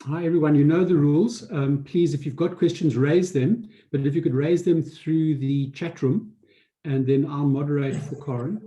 Hi, everyone. You know the rules. Please, if you've got questions, raise them. But if you could raise them through the chat room, and then I'll moderate for Corin.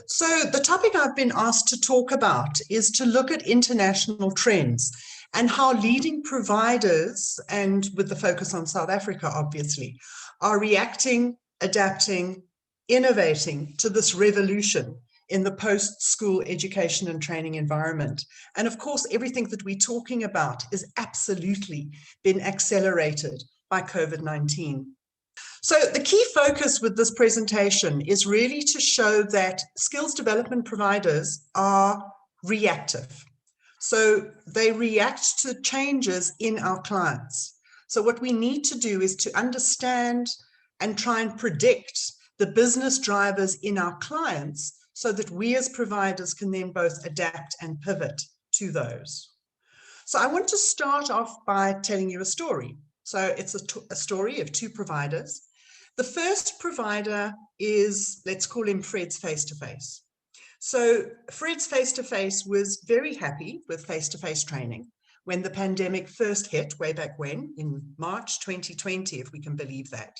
So the topic I've been asked to talk about is to look at international trends and how leading providers, and with the focus on South Africa, obviously, are reacting, adapting, innovating to this revolution in the post-school education and training environment. And of course, everything that we're talking about is absolutely been accelerated by COVID-19. So the key focus with this presentation is really to show that skills development providers are reactive. So they react to changes in our clients. So what we need to do is to understand and try and predict the business drivers in our clients so that we as providers can then both adapt and pivot to those. So I want to start off by telling you a story. So it's a story of two providers. The first provider is, let's call him Fred's Face-to-Face. So Fred's Face-to-Face was very happy with face-to-face training when the pandemic first hit, way back when, in March 2020, if we can believe that.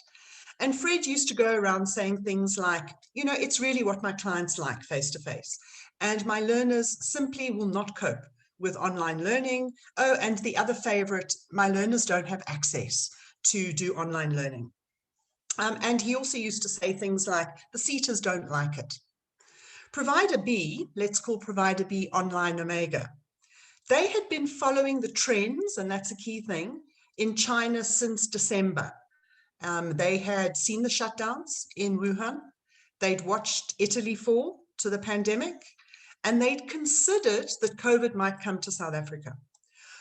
And Fred used to go around saying things like, you know, it's really what my clients like face-to-face. And my learners simply will not cope with online learning. Oh, and the other favorite, my learners don't have access to do online learning. And he also used to say things like, the seaters don't like it. Provider B, let's call Provider B Online Omega. They had been following the trends, and that's a key thing, in China since December. They had seen the shutdowns in Wuhan. They'd watched Italy fall to the pandemic, and they'd considered that COVID might come to South Africa.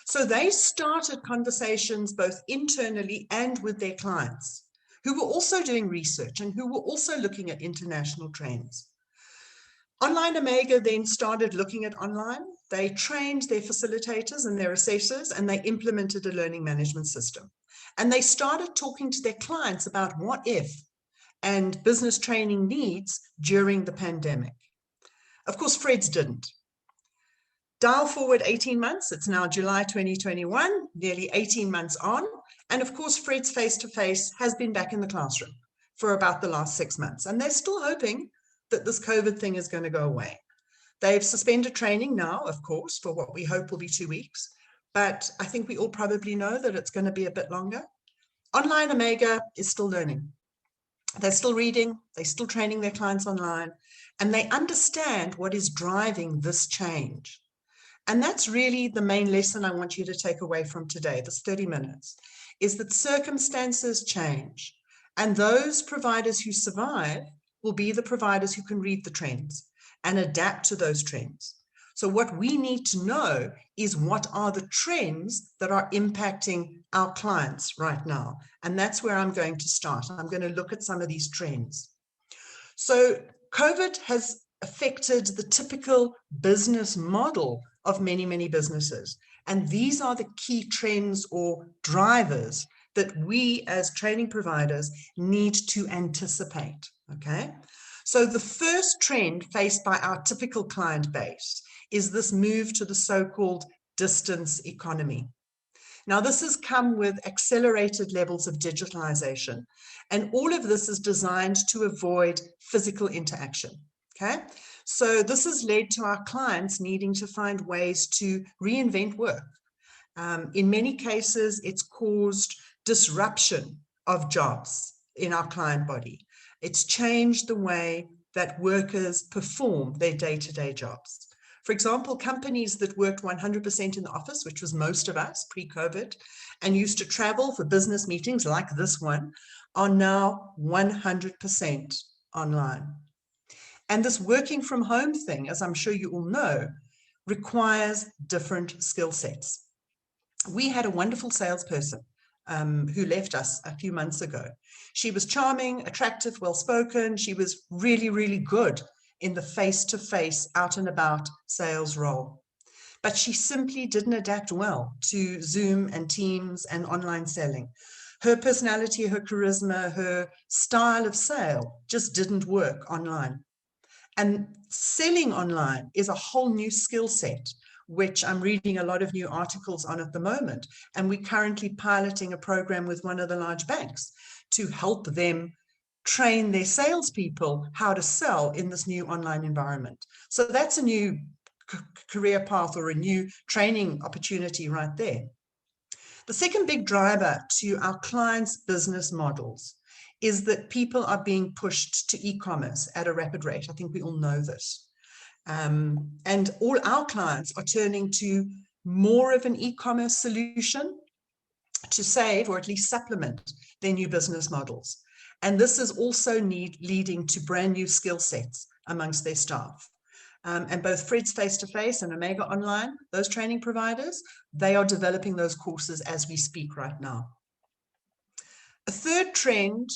So they started conversations both internally and with their clients, who were also doing research and who were also looking at international trends. Online Omega then started looking at online. They trained their facilitators and their assessors, and they implemented a learning management system. And they started talking to their clients about what if and business training needs during the pandemic. Of course, Fred's didn't. Dial forward 18 months, it's now July 2021, nearly 18 months on. And of course, Fred's Face-to-Face has been back in the classroom for about the last 6 months. And they're still hoping that this COVID thing is going to go away. They've suspended training now, of course, for what we hope will be 2 weeks. But I think we all probably know that it's going to be a bit longer. Online Omega is still learning. They're still reading, they're still training their clients online, and they understand what is driving this change. And that's really the main lesson I want you to take away from today, this 30 minutes, is that circumstances change. And those providers who survive will be the providers who can read the trends and adapt to those trends. So what we need to know is what are the trends that are impacting our clients right now. And that's where I'm going to start. I'm going to look at some of these trends. So COVID has affected the typical business model of many, many businesses. And these are the key trends or drivers that we as training providers need to anticipate, okay? So the first trend faced by our typical client base is this move to the so-called distance economy. Now, this has come with accelerated levels of digitalization, and all of this is designed to avoid physical interaction, okay? So this has led to our clients needing to find ways to reinvent work. In many cases, it's caused disruption of jobs in our client body. It's changed the way that workers perform their day-to-day jobs. For example, companies that worked 100% in the office, which was most of us pre-COVID, and used to travel for business meetings like this one, are now 100% online. And this working from home thing, as I'm sure you all know, requires different skill sets. We had a wonderful salesperson who left us a few months ago. She was charming, attractive, well-spoken. She was really, really good in the face-to-face, out and about sales role. But she simply didn't adapt well to Zoom and Teams and online selling. Her personality, her charisma, her style of sale just didn't work online. And selling online is a whole new skill set which I'm reading a lot of new articles on at the moment. And we're currently piloting a program with one of the large banks to help them train their salespeople how to sell in this new online environment. So that's a new career path or a new training opportunity right there. The second big driver to our clients' business models is that people are being pushed to e-commerce at a rapid rate. I think we all know this. And all our clients are turning to more of an e-commerce solution to save or at least supplement their new business models. And this is also leading to brand new skill sets amongst their staff. And both Fred's Face-to-Face and Omega Online, those training providers, they are developing those courses as we speak right now. A third trend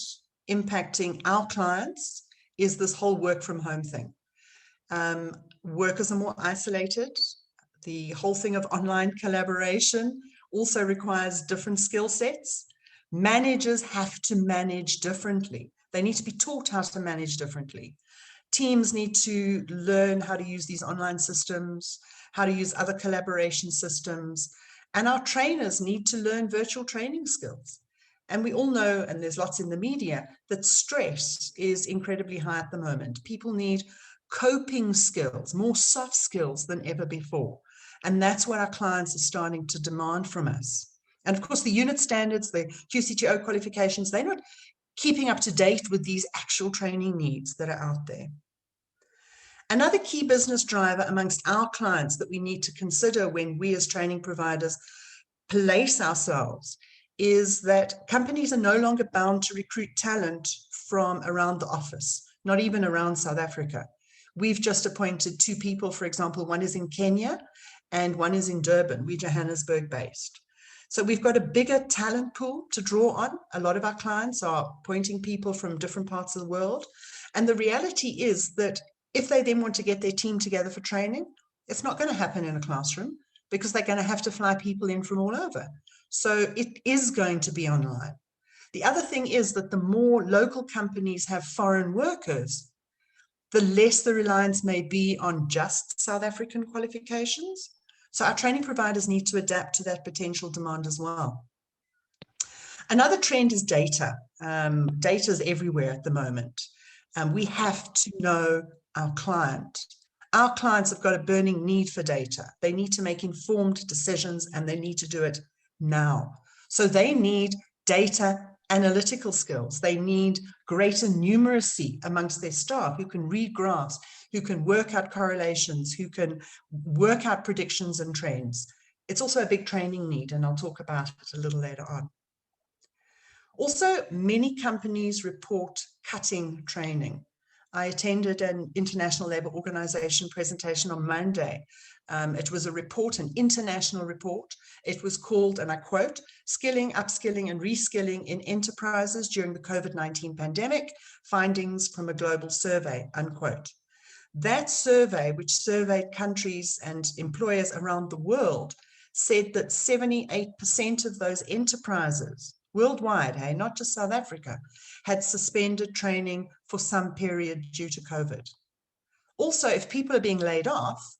impacting our clients is this whole work from home thing. Workers are more isolated. The whole thing of online collaboration also requires different skill sets. Managers have to manage differently. They need to be taught how to manage differently. Teams need to learn how to use these online systems, how to use other collaboration systems, and our trainers need to learn virtual training skills. And we all know, and there's lots in the media, that stress is incredibly high at the moment. People need coping skills, more soft skills than ever before. And that's what our clients are starting to demand from us. And of course, the unit standards, the QCTO qualifications, they're not keeping up to date with these actual training needs that are out there. Another key business driver amongst our clients that we need to consider when we as training providers place ourselves is that companies are no longer bound to recruit talent from around the office, not even around South Africa. We've just appointed 2 people, for example, one is in Kenya and one is in Durban. We're Johannesburg based. So we've got a bigger talent pool to draw on. A lot of our clients are appointing people from different parts of the world. And the reality is that if they then want to get their team together for training, it's not going to happen in a classroom because they're going to have to fly people in from all over. So it is going to be online. The other thing is that the more local companies have foreign workers, the less the reliance may be on just South African qualifications. So our training providers need to adapt to that potential demand as well. Another trend is data. Data is everywhere at the moment. We have to know our client. Our clients have got a burning need for data. They need to make informed decisions and they need to do it now. So they need data analytical skills. They need greater numeracy amongst their staff who can read graphs, who can work out correlations, who can work out predictions and trends. It's also a big training need, and I'll talk about it a little later on. Also, many companies report cutting training. I attended an International Labour Organization presentation on Monday. It was a report, an international report. It was called, and I quote, "Skilling, Upskilling and Reskilling in Enterprises During the COVID-19 Pandemic, Findings from a Global Survey," unquote. That survey, which surveyed countries and employers around the world, said that 78% of those enterprises worldwide, hey, not just South Africa, had suspended training for some period due to COVID. Also, if people are being laid off,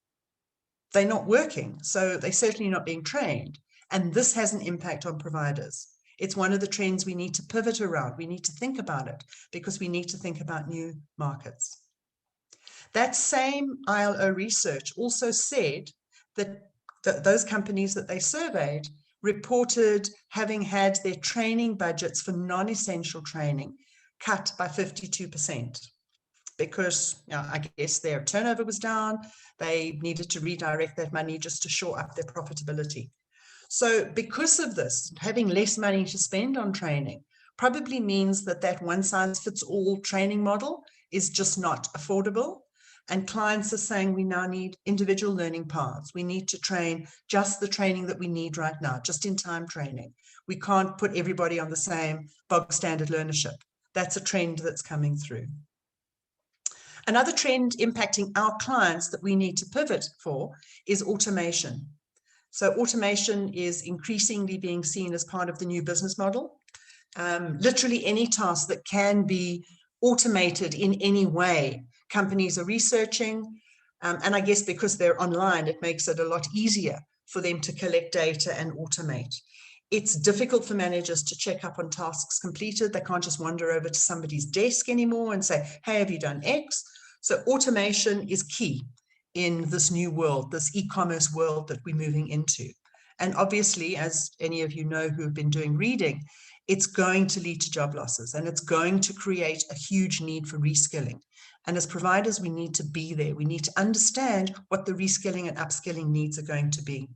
they're not working, so they're certainly not being trained. And this has an impact on providers. It's one of the trends we need to pivot around. We need to think about it because we need to think about new markets. That same ILO research also said that those companies that they surveyed reported having had their training budgets for non-essential training cut by 52%. Because I guess their turnover was down, they needed to redirect that money just to shore up their profitability. So because of this, having less money to spend on training probably means that that one-size-fits-all training model is just not affordable. And clients are saying we now need individual learning paths. We need to train just the training that we need right now, just in time training. We can't put everybody on the same bog standard learnership. That's a trend that's coming through. Another trend impacting our clients that we need to pivot for is automation. So automation is increasingly being seen as part of the new business model. Literally any task that can be automated in any way, companies are researching. And I guess because they're online, it makes it a lot easier for them to collect data and automate. It's difficult for managers to check up on tasks completed. They can't just wander over to somebody's desk anymore and say, hey, have you done X? So automation is key in this new world, this e-commerce world that we're moving into. And obviously, as any of you know who have been doing reading, it's going to lead to job losses, and it's going to create a huge need for reskilling. And as providers, we need to be there. We need to understand what the reskilling and upskilling needs are going to be.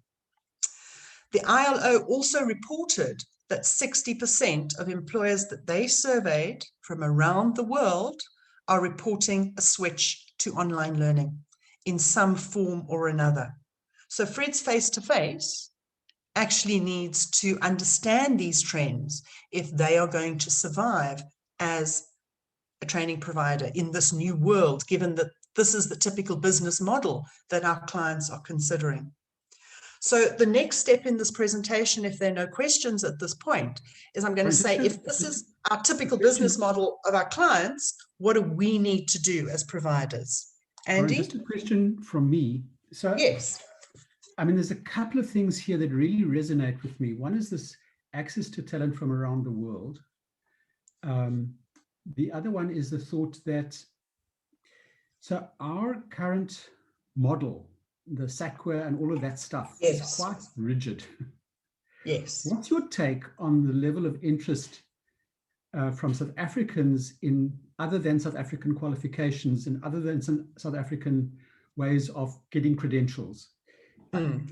The ILO also reported that 60% of employers that they surveyed from around the world are reporting a switch to online learning in some form or another. So Fred's face-to-face actually needs to understand these trends if they are going to survive as a training provider in this new world, given that this is the typical business model that our clients are considering. So the next step in this presentation, if there are no questions at this point, is I'm going to say, if this is our typical business model of our clients, what do we need to do as providers? Andy? Just a question from me. So yes. I mean, there's a couple of things here that really resonate with me. One is this access to talent from around the world. The other one is the thought that, so our current model, the SACWA and all of that stuff, yes. is quite rigid. Yes. What's your take on the level of interest from South Africans in other than South African qualifications and other than some South African ways of getting credentials?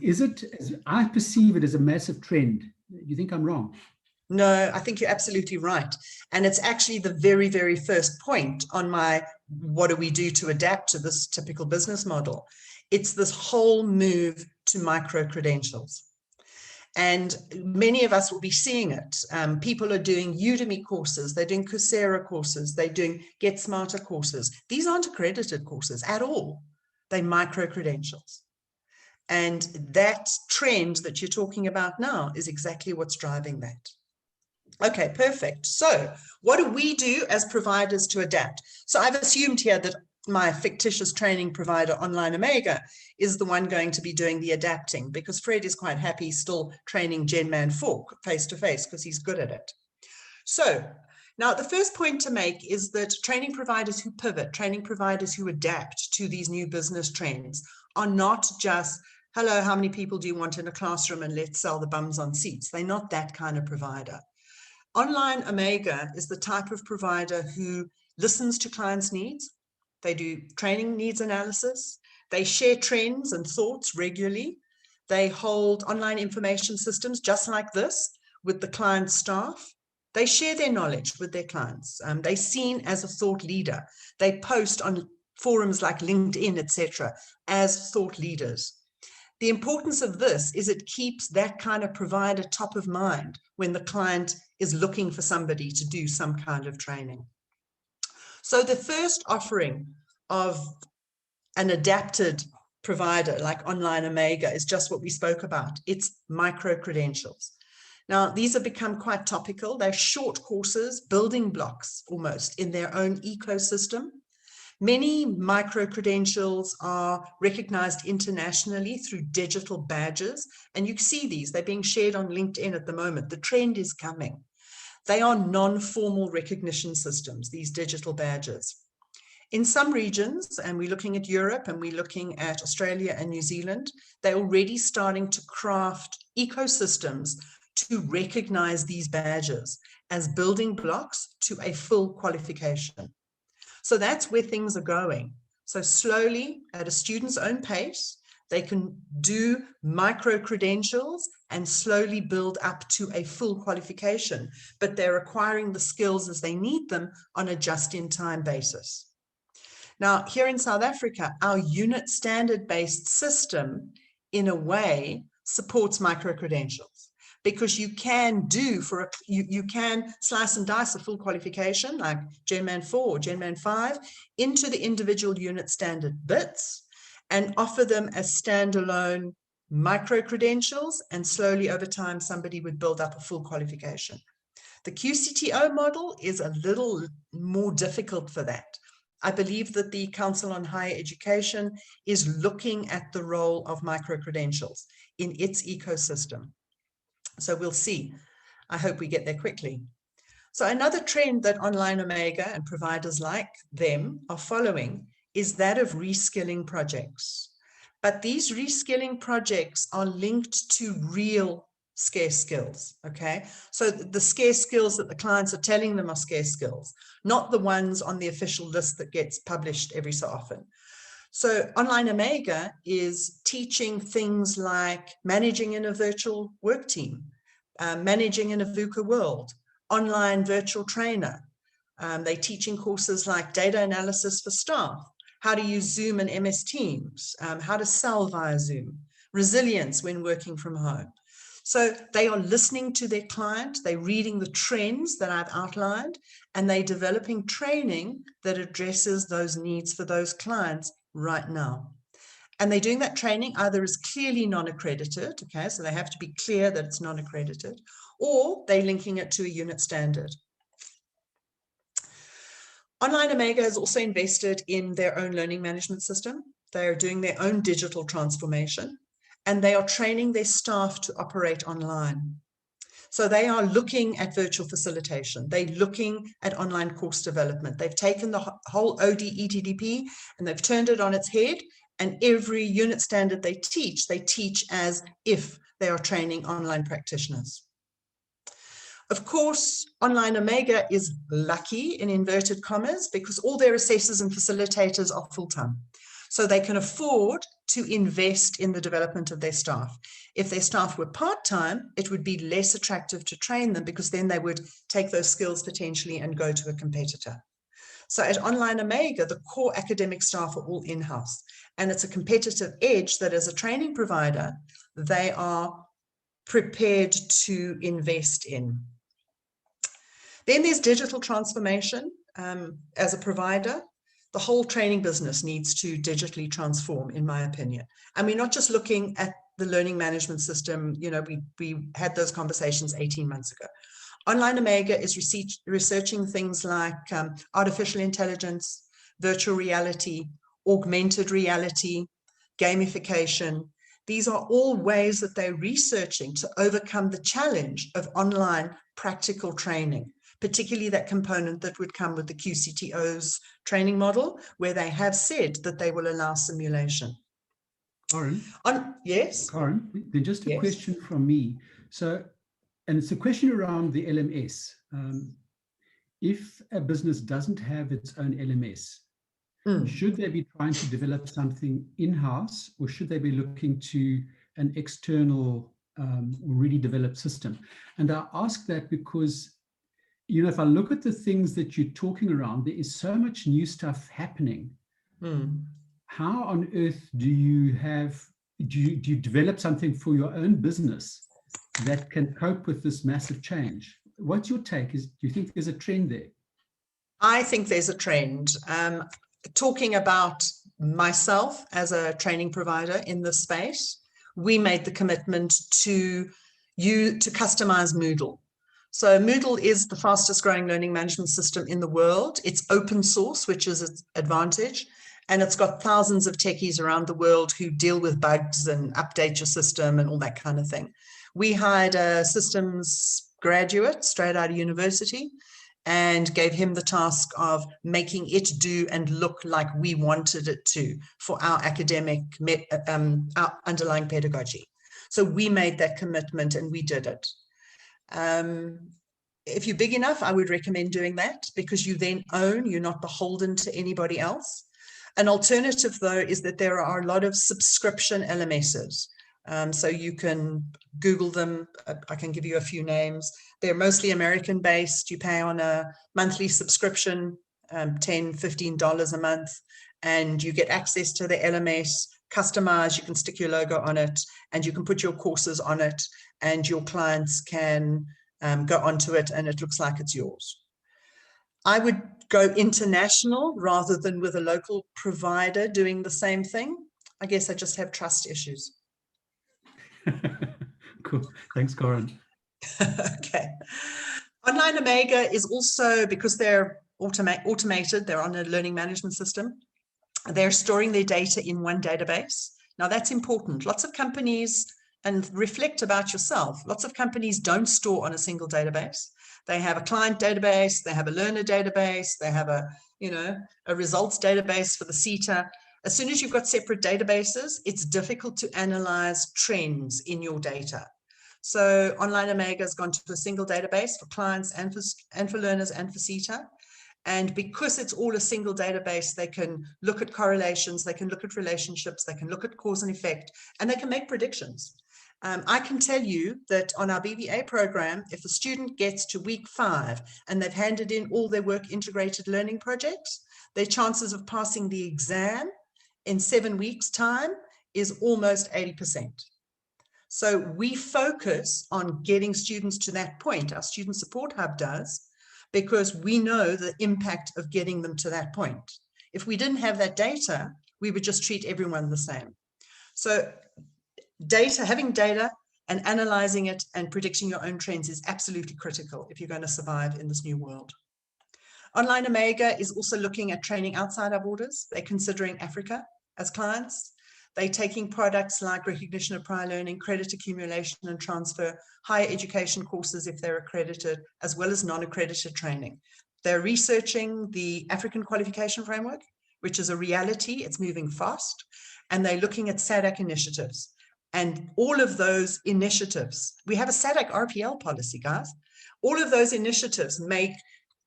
Is it, as I perceive it, as a massive trend? Do you think I'm wrong? No, I think you're absolutely right. And it's actually the very, very first point on my, what do we do to adapt to this typical business model? It's this whole move to micro-credentials. And many of us will be seeing it. People are doing Udemy courses, they're doing Coursera courses, they're doing Get Smarter courses. These aren't accredited courses at all. They're micro-credentials. And that trend that you're talking about now is exactly what's driving that. Okay, perfect. So what do we do as providers to adapt? So I've assumed here that my fictitious training provider, Online Omega, is the one going to be doing the adapting, because Fred is quite happy still training Genman 4 face-to-face because he's good at it. So now the first point to make is that training providers who pivot, training providers who adapt to these new business trends are not just, hello, how many people do you want in a classroom and let's sell the bums on seats. They're not that kind of provider. Online Omega is the type of provider who listens to clients' needs. They do training needs analysis. They share trends and thoughts regularly. They hold online information systems just like this with the client staff. They share their knowledge with their clients. They're seen as a thought leader. They post on forums like LinkedIn, etc., as thought leaders. The importance of this is it keeps that kind of provider top of mind when the client is looking for somebody to do some kind of training. So the first offering of an adapted provider like Online Omega is just what we spoke about. It's micro-credentials. Now, these have become quite topical. They're short courses, building blocks almost in their own ecosystem. Many micro-credentials are recognized internationally through digital badges, and you see these. They're being shared on LinkedIn at the moment. The trend is coming. They are non-formal recognition systems, these digital badges. In some regions, and we're looking at Europe and we're looking at Australia and New Zealand, they're already starting to craft ecosystems to recognize these badges as building blocks to a full qualification. So that's where things are going. So slowly, at a student's own pace, they can do micro-credentials and slowly build up to a full qualification, but they're acquiring the skills as they need them on a just-in-time basis. Now, here in South Africa, our unit standard-based system, in a way, supports micro-credentials, because you can do you can slice and dice a full qualification like Genman 4 or Genman 5 into the individual unit standard bits and offer them as standalone micro-credentials, and slowly over time somebody would build up a full qualification. The QCTO model is a little more difficult for that. I believe that the Council on Higher Education is looking at the role of micro-credentials in its ecosystem. So we'll see. I hope we get there quickly. So another trend that Online Omega and providers like them are following is that of reskilling projects. But these reskilling projects are linked to real scarce skills, okay? So the scarce skills that the clients are telling them are scarce skills, not the ones on the official list that gets published every so often. So Online Omega is teaching things like managing in a virtual work team, managing in a VUCA world, online virtual trainer. They're teaching courses like data analysis for staff, how to use Zoom and MS Teams, how to sell via Zoom, resilience when working from home. So they are listening to their client, they're reading the trends that I've outlined, and they're developing training that addresses those needs for those clients right now. And they're doing that training either as clearly non-accredited, okay, so they have to be clear that it's non-accredited, or they're linking it to a unit standard. Online Omega has also invested in their own learning management system. They are doing their own digital transformation, and they are training their staff to operate online. So they are looking at virtual facilitation. They're looking at online course development. They've taken the whole ODE/TDP and they've turned it on its head, and every unit standard they teach as if they are training online practitioners. Of course, Online Omega is lucky in inverted commas because all their assessors and facilitators are full-time. So they can afford to invest in the development of their staff. If their staff were part-time, it would be less attractive to train them because then they would take those skills potentially and go to a competitor. So at Online Omega, the core academic staff are all in-house, and it's a competitive edge that as a training provider, they are prepared to invest in. Then there's digital transformation. As a provider, the whole training business needs to digitally transform, in my opinion. And we're not just looking at the learning management system. You know, we had those conversations 18 months ago. Online Omega is researching things like artificial intelligence, virtual reality, augmented reality, gamification. These are all ways that they're researching to overcome the challenge of online practical training, particularly that component that would come with the QCTO's training model, where they have said that they will allow simulation. Karen? Yes? Karen, there's just a question from me. So, and it's a question around the LMS. If a business doesn't have its own LMS, should they be trying to develop something in-house, or should they be looking to an external already developed system? And I ask that because, you know, if I look at the things that you're talking around, there is so much new stuff happening. How on earth do you develop something for your own business that can cope with this massive change? What's your take? Do you think there's a trend there? I think there's a trend. Talking about myself as a training provider in this space, we made the commitment to customize Moodle. So Moodle is the fastest growing learning management system in the world. It's open source, which is its advantage. And it's got thousands of techies around the world who deal with bugs and update your system and all that kind of thing. We hired a systems graduate straight out of university and gave him the task of making it do and look like we wanted it to for our academic, our underlying pedagogy. So we made that commitment and we did it. If you're big enough, I would recommend doing that because you then own, you're not beholden to anybody else. An alternative, though, is that there are a lot of subscription LMSs. So you can Google them. I can give you a few names. They're mostly American-based. You pay on a monthly subscription, $10, $15 a month, and you get access to the LMS, customized. You can stick your logo on it, and you can put your courses on it, and your clients can go onto it, and it looks like it's yours. I would go international rather than with a local provider doing the same thing. I guess I just have trust issues. Cool. Thanks, Karen. Okay. Online Omega is also, because they're automated. They're on a learning management system. They're storing their data in one database. Now that's important. Lots of companies, and reflect about yourself, lots of companies don't store on a single database. They have a client database, they have a learner database, they have a results database for the CETA. As soon as you've got separate databases, it's difficult to analyze trends in your data. So Online Omega has gone to a single database for clients and for learners and for CETA. And because it's all a single database, they can look at correlations, they can look at relationships, they can look at cause and effect, and they can make predictions. I can tell you that on our BBA program, if a student gets to week 5 and they've handed in all their work integrated learning projects, their chances of passing the exam in 7 weeks' time is almost 80%. So we focus on getting students to that point. Our Student Support Hub does, because we know the impact of getting them to that point. If we didn't have that data, we would just treat everyone the same. So having data and analyzing it and predicting your own trends is absolutely critical if you're going to survive in this new world. Online Omega is also looking at training outside our borders. They're considering Africa as clients. They're taking products like recognition of prior learning, credit accumulation and transfer, higher education courses if they're accredited, as well as non-accredited training. They're researching the African qualification framework, which is a reality. It's moving fast. And they're looking at SADC initiatives. And all of those initiatives, we have a SADC RPL policy, guys. All of those initiatives make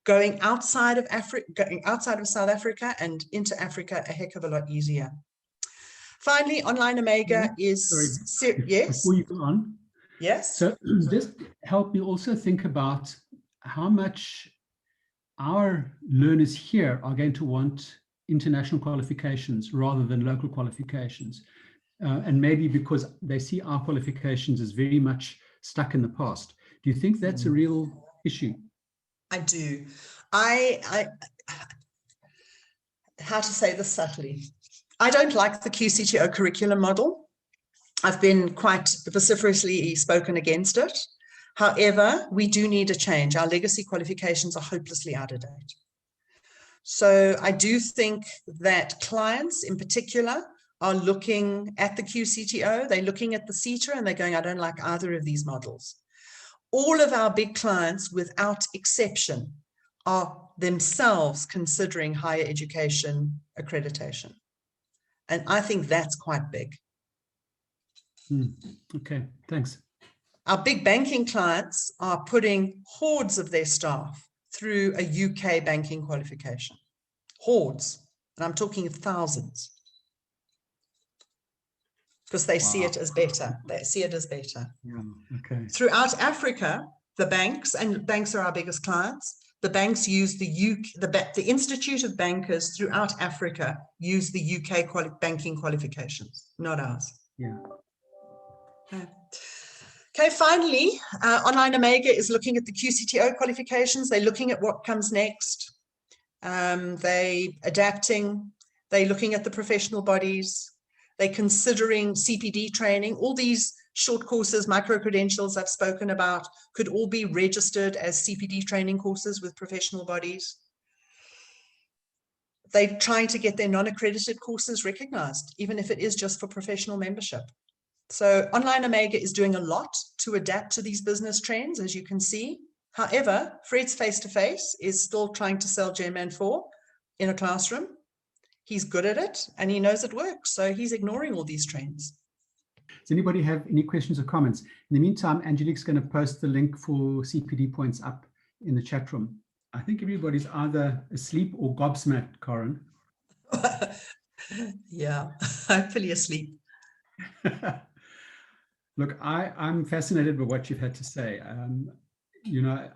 going outside of South Africa and into Africa a heck of a lot easier. Finally, Online Omega is... Yes? Before you go on. Yes? So just help me also think about how much our learners here are going to want international qualifications rather than local qualifications. And maybe because they see our qualifications as very much stuck in the past. Do you think that's a real issue? I do. How to say this subtly? I don't like the QCTO curriculum model. I've been quite vociferously spoken against it. However, we do need a change. Our legacy qualifications are hopelessly out of date. So I do think that clients in particular are looking at the QCTO, they're looking at the CETA, and they're going, I don't like either of these models. All of our big clients, without exception, are themselves considering higher education accreditation. And I think that's quite big. Okay, thanks. Our big banking clients are putting hordes of their staff through a UK banking qualification. Hordes, and I'm talking of thousands. Because they see it as better. They see it as better. Yeah, okay. Throughout Africa, the banks, and banks are our biggest clients, the banks use the Institute of Bankers throughout Africa use the UK banking qualifications, not ours. Yeah. Okay, finally, Online Omega is looking at the QCTO qualifications. They're looking at what comes next. They're adapting. They're looking at the professional bodies. They're considering CPD training. All these short courses, micro-credentials I've spoken about, could all be registered as CPD training courses with professional bodies. They're trying to get their non-accredited courses recognized, even if it is just for professional membership. So Online Omega is doing a lot to adapt to these business trends, as you can see. However, Fred's face-to-face is still trying to sell German 4 in a classroom. He's good at it and he knows it works. So he's ignoring all these trends. Does anybody have any questions or comments? In the meantime, Angelique's going to post the link for CPD points up in the chat room. I think everybody's either asleep or gobsmacked, Corin. Yeah, hopefully asleep. Look, I'm fascinated by what you've had to say. You know,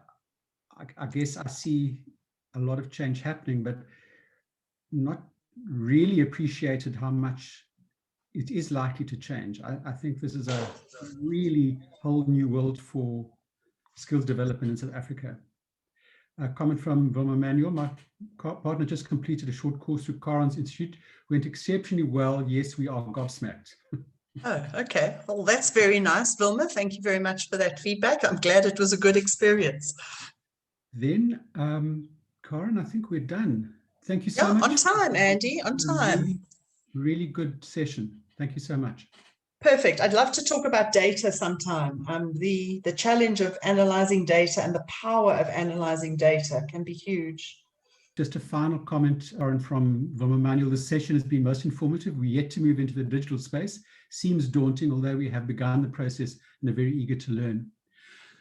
I guess I see a lot of change happening, but not really appreciated how much it is likely to change. I think this is a really whole new world for skills development in South Africa. A comment from Vilma Manuel, my partner just completed a short course through Karen's Institute, went exceptionally well. Yes, we are gobsmacked. Oh, okay. Well, that's very nice, Vilma. Thank you very much for that feedback. I'm glad it was a good experience. Then Karen, I think we're done. Thank you so Yeah, much. on time, Andy, on time. Really, really good session. Thank you so much. Perfect. I'd love to talk about data sometime. The challenge of analyzing data and the power of analyzing data can be huge. Just a final comment, Aaron, from Emmanuel. This session has been most informative. We're yet to move into the digital space. Seems daunting, although we have begun the process and are very eager to learn.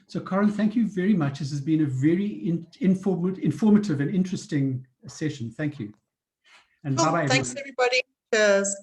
So, Karen, thank you very much. This has been a very informative and interesting session. Thank you. And Cool. bye-bye, Thanks, everyone. everybody. Cheers.